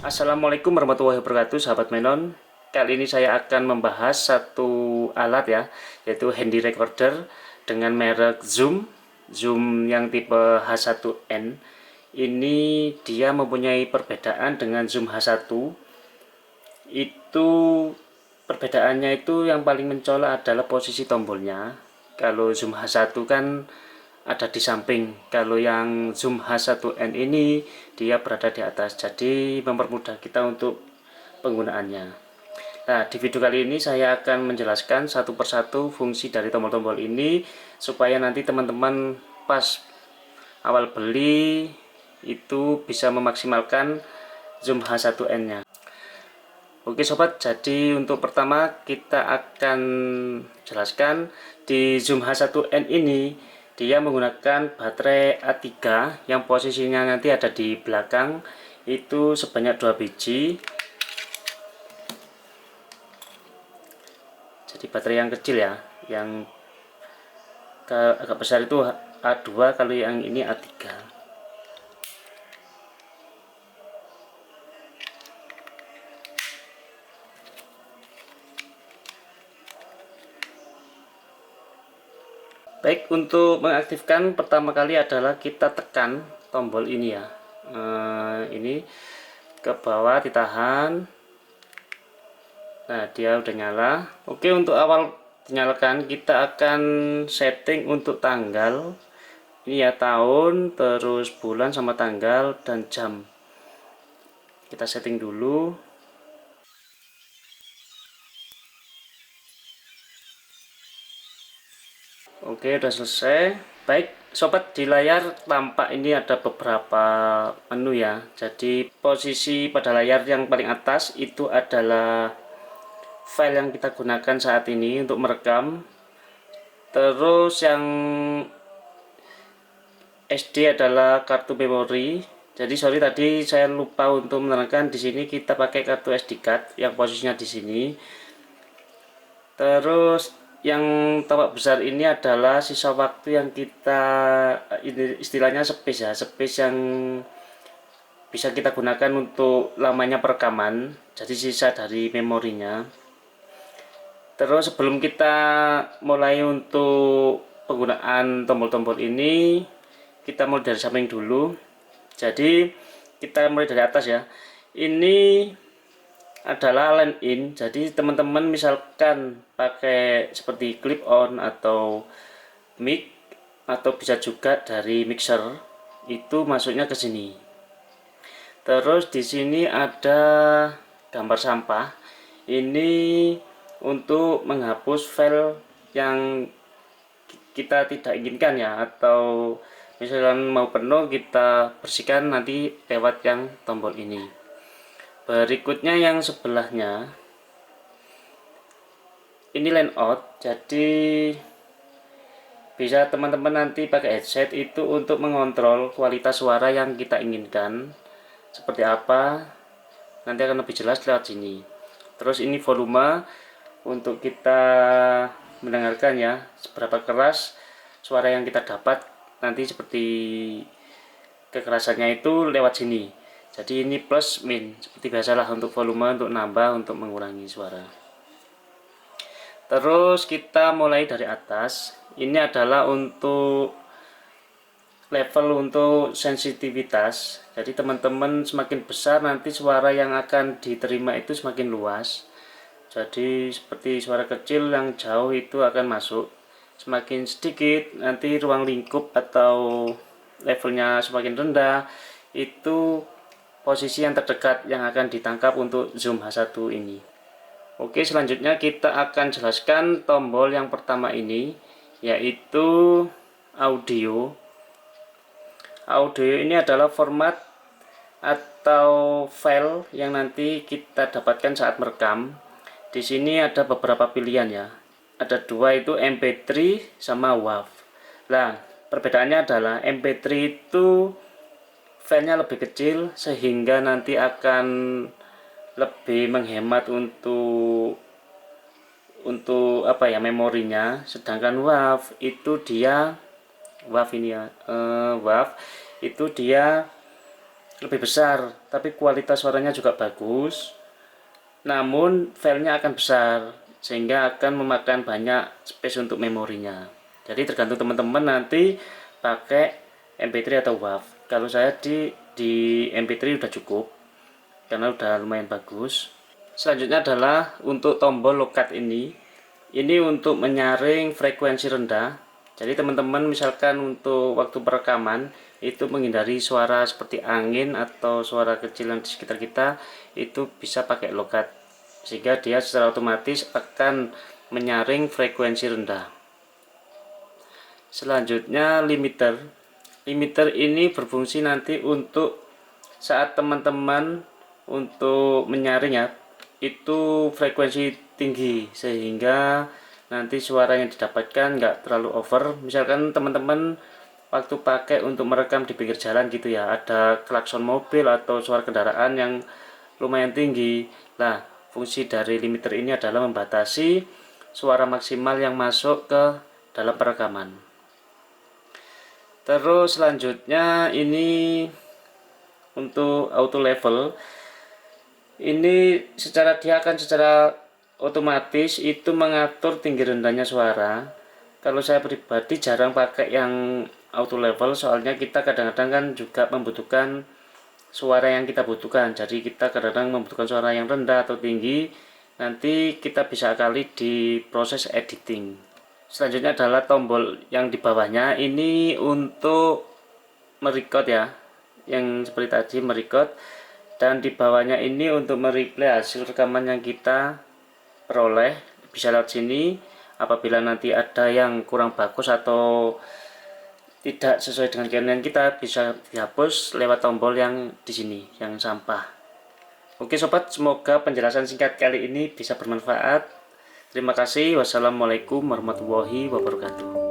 Assalamualaikum warahmatullahi wabarakatuh, sahabat Menon. Kali ini saya akan membahas satu alat ya, yaitu handy recorder dengan merek Zoom yang tipe H1N. Ini dia mempunyai perbedaan dengan Zoom H1. Itu perbedaannya itu yang paling mencolok adalah posisi tombolnya. Kalau Zoom H1 kan ada di samping, kalau yang Zoom H1N ini dia berada di atas, jadi mempermudah kita untuk penggunaannya. Nah, di video kali ini saya akan menjelaskan satu persatu fungsi dari tombol-tombol ini supaya nanti teman-teman pas awal beli itu bisa memaksimalkan Zoom H1N nya. Oke sobat, jadi untuk pertama kita akan jelaskan di Zoom H1N ini dia menggunakan baterai A3 yang posisinya nanti ada di belakang, itu sebanyak 2 biji. Jadi baterai yang kecil ya, yang agak besar itu A2, kalau yang ini A3. Baik, untuk mengaktifkan pertama kali adalah kita tekan tombol ini ya. Ini ke bawah ditahan. Nah, dia udah nyala. Oke, untuk awal dinyalakan kita akan setting untuk tanggal. Ini ya, tahun, terus bulan sama tanggal dan jam. Kita setting dulu. Oke, udah selesai. Baik, sobat, di layar tampak ini ada beberapa menu ya. Jadi posisi pada layar yang paling atas itu adalah file yang kita gunakan saat ini untuk merekam. Terus yang SD adalah kartu memori. Jadi sorry tadi saya lupa untuk menerangkan, di sini kita pakai kartu SD card yang posisinya di sini. Terus yang tampak besar ini adalah sisa waktu yang kita, ini istilahnya space ya, space yang bisa kita gunakan untuk lamanya perekaman, jadi sisa dari memorinya. Terus sebelum kita mulai untuk penggunaan tombol-tombol ini, kita mulai dari samping dulu. Jadi kita mulai dari atas ya. Ini adalah line in, jadi teman-teman misalkan pakai seperti clip on atau mic, atau bisa juga dari mixer, itu masuknya ke sini. Terus di sini ada gambar sampah, ini untuk menghapus file yang kita tidak inginkan ya, atau misalkan mau penuh kita bersihkan nanti lewat yang tombol ini. Berikutnya yang sebelahnya ini line out, jadi bisa teman-teman nanti pakai headset itu untuk mengontrol kualitas suara yang kita inginkan seperti apa, nanti akan lebih jelas lewat sini. Terus ini volume untuk kita mendengarkan ya, seberapa keras suara yang kita dapat, nanti seperti kekerasannya itu lewat sini. Jadi ini plus min, seperti biasalah untuk volume, untuk nambah, untuk mengurangi suara. Terus kita mulai dari atas. Ini adalah untuk level untuk sensitivitas. Jadi teman-teman semakin besar nanti suara yang akan diterima itu semakin luas. Jadi seperti suara kecil yang jauh itu akan masuk. Semakin sedikit nanti ruang lingkup atau levelnya semakin rendah, itu posisi yang terdekat yang akan ditangkap untuk Zoom H1 ini. Oke, selanjutnya kita akan jelaskan tombol yang pertama ini, yaitu audio. Audio ini adalah format atau file yang nanti kita dapatkan saat merekam. Di sini ada beberapa pilihan ya. Ada dua, itu MP3 sama WAV. Nah, perbedaannya adalah MP3 itu filenya lebih kecil sehingga nanti akan lebih menghemat untuk apa ya, memorinya. Sedangkan WAV itu dia WAV itu dia lebih besar, tapi kualitas suaranya juga bagus, namun filenya akan besar sehingga akan memakan banyak space untuk memorinya. Jadi tergantung teman-teman nanti pakai MP3 atau WAV. Kalau saya di MP3 udah cukup karena udah lumayan bagus. Selanjutnya adalah untuk tombol lokat ini. Ini untuk menyaring frekuensi rendah. Jadi teman-teman misalkan untuk waktu perekaman itu menghindari suara seperti angin atau suara kecil yang di sekitar kita, itu bisa pakai lokat sehingga dia secara otomatis akan menyaring frekuensi rendah. Selanjutnya limiter. Limiter ini berfungsi nanti untuk saat teman-teman untuk menyaring ya, itu frekuensi tinggi sehingga nanti suara yang didapatkan nggak terlalu over. Misalkan teman-teman waktu pakai untuk merekam di pinggir jalan gitu ya, ada klakson mobil atau suara kendaraan yang lumayan tinggi. Nah, fungsi dari limiter ini adalah membatasi suara maksimal yang masuk ke dalam perekaman. Terus selanjutnya ini untuk auto level, ini dia akan secara otomatis itu mengatur tinggi rendahnya suara. Kalau saya pribadi jarang pakai yang auto level, soalnya kita kadang-kadang kan juga membutuhkan suara yang kita butuhkan. Jadi kita kadang-kadang membutuhkan suara yang rendah atau tinggi, nanti kita bisa kali di proses editing. Selanjutnya adalah tombol yang di bawahnya, ini untuk merecord ya, yang seperti tadi merecord, dan di bawahnya ini untuk mereplay hasil rekaman yang kita peroleh. Bisa lewat sini. Apabila nanti ada yang kurang bagus atau tidak sesuai dengan keinginan kita, bisa dihapus lewat tombol yang di sini, yang sampah. Oke sobat, semoga penjelasan singkat kali ini bisa bermanfaat. Terima kasih. Wassalamualaikum warahmatullahi wabarakatuh.